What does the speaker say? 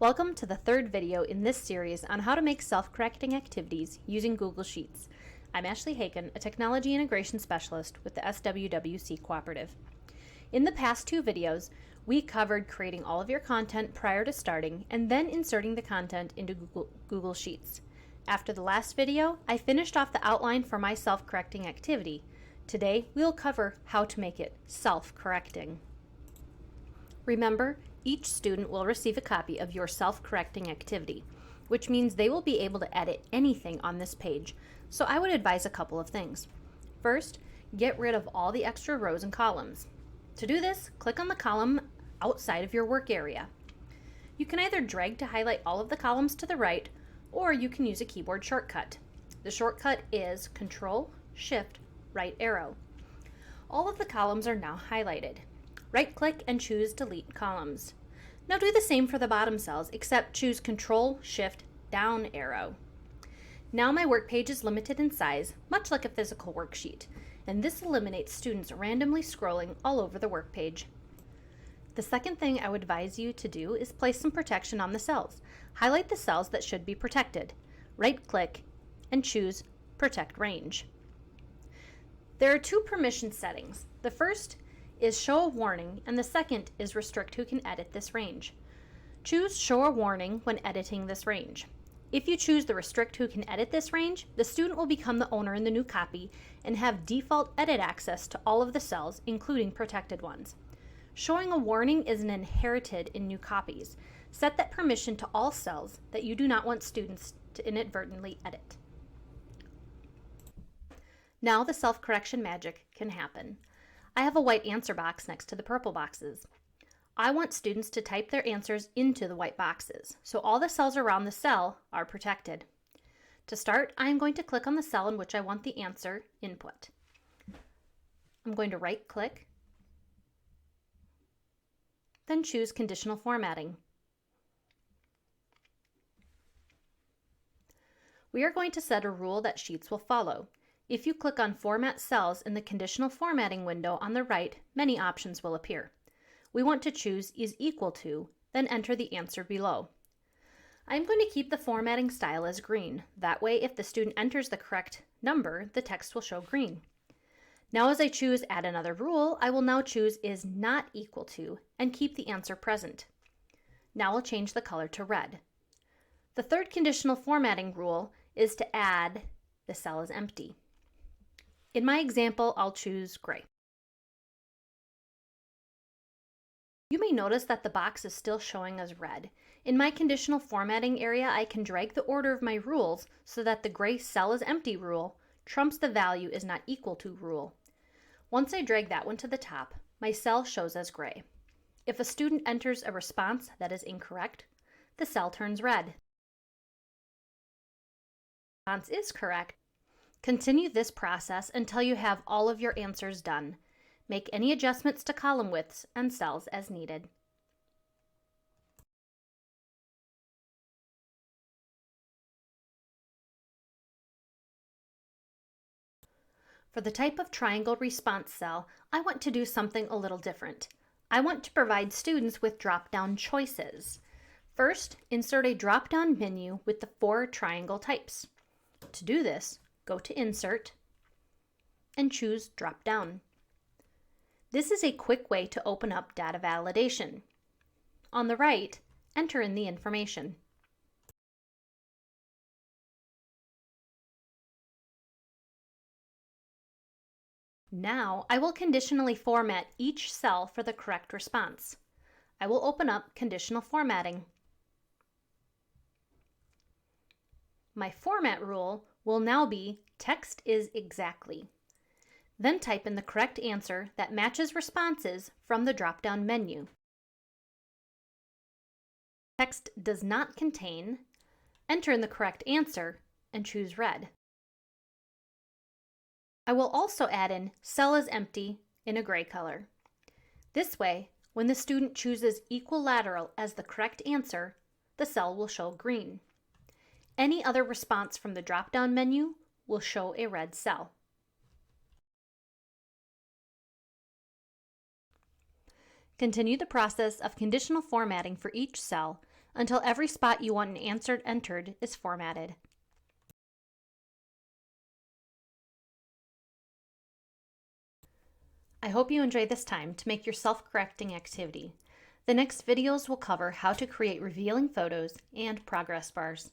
Welcome to the third video in this series on how to make self-correcting activities using Google Sheets. I'm Ashley Haken, a Technology Integration Specialist with the SWWC Cooperative. In the past two videos, we covered creating all of your content prior to starting and then inserting the content into Google Sheets. After the last video, I finished off the outline for my self-correcting activity. Today, we'll cover how to make it self-correcting. Remember, each student will receive a copy of your self-correcting activity, which means they will be able to edit anything on this page. So I would advise a couple of things. First, get rid of all the extra rows and columns. To do this, click on the column outside of your work area. You can either drag to highlight all of the columns to the right, or you can use a keyboard shortcut. The shortcut is Control-Shift right arrow. All of the columns are now highlighted. Right-click and choose Delete Columns. Now do the same for the bottom cells, except choose Control-Shift down arrow. Now my work page is limited in size, much like a physical worksheet, and this eliminates students randomly scrolling all over the work page. The second thing I would advise you to do is place some protection on the cells. Highlight the cells that should be protected. Right-click and choose Protect Range. There are two permission settings. The first is Show a Warning, and the second is Restrict who can edit this range. Choose Show a Warning when editing this range. If you choose the Restrict who can edit this range, the student will become the owner in the new copy and have default edit access to all of the cells, including protected ones. Showing a warning is inherited in new copies. Set that permission to all cells that you do not want students to inadvertently edit. Now the self-correction magic can happen. I have a white answer box next to the purple boxes. I want students to type their answers into the white boxes, so all the cells around the cell are protected. To start, I am going to click on the cell in which I want the answer input. I'm going to right-click, then choose Conditional Formatting. We are going to set a rule that Sheets will follow. If you click on Format Cells in the Conditional Formatting window on the right, many options will appear. We want to choose is equal to, then enter the answer below. I'm going to keep the formatting style as green. That way, if the student enters the correct number, the text will show green. Now as I choose Add Another Rule, I will now choose is not equal to and keep the answer present. Now I'll change the color to red. The third conditional formatting rule is to add the cell is empty. In my example, I'll choose gray. You may notice that the box is still showing as red. In my conditional formatting area, I can drag the order of my rules so that the gray cell is empty rule trumps the value is not equal to rule. Once I drag that one to the top, my cell shows as gray. If a student enters a response that is incorrect, the cell turns red. The response is correct. Continue this process until you have all of your answers done. Make any adjustments to column widths and cells as needed. For the type of triangle response cell, I want to do something a little different. I want to provide students with drop-down choices. First, insert a drop-down menu with the 4 triangle types. To do this, go to Insert and choose Drop Down. This is a quick way to open up data validation. On the right, enter in the information. Now, I will conditionally format each cell for the correct response. I will open up Conditional Formatting. My format rule will now be Text is exactly. Then type in the correct answer that matches responses from the drop-down menu. Text does not contain, enter in the correct answer, and choose red. I will also add in Cell is empty in a gray color. This way, when the student chooses equilateral as the correct answer, the cell will show green. Any other response from the drop-down menu will show a red cell. Continue the process of conditional formatting for each cell until every spot you want an answer entered is formatted. I hope you enjoyed this time to make your self-correcting activity. The next videos will cover how to create revealing photos and progress bars.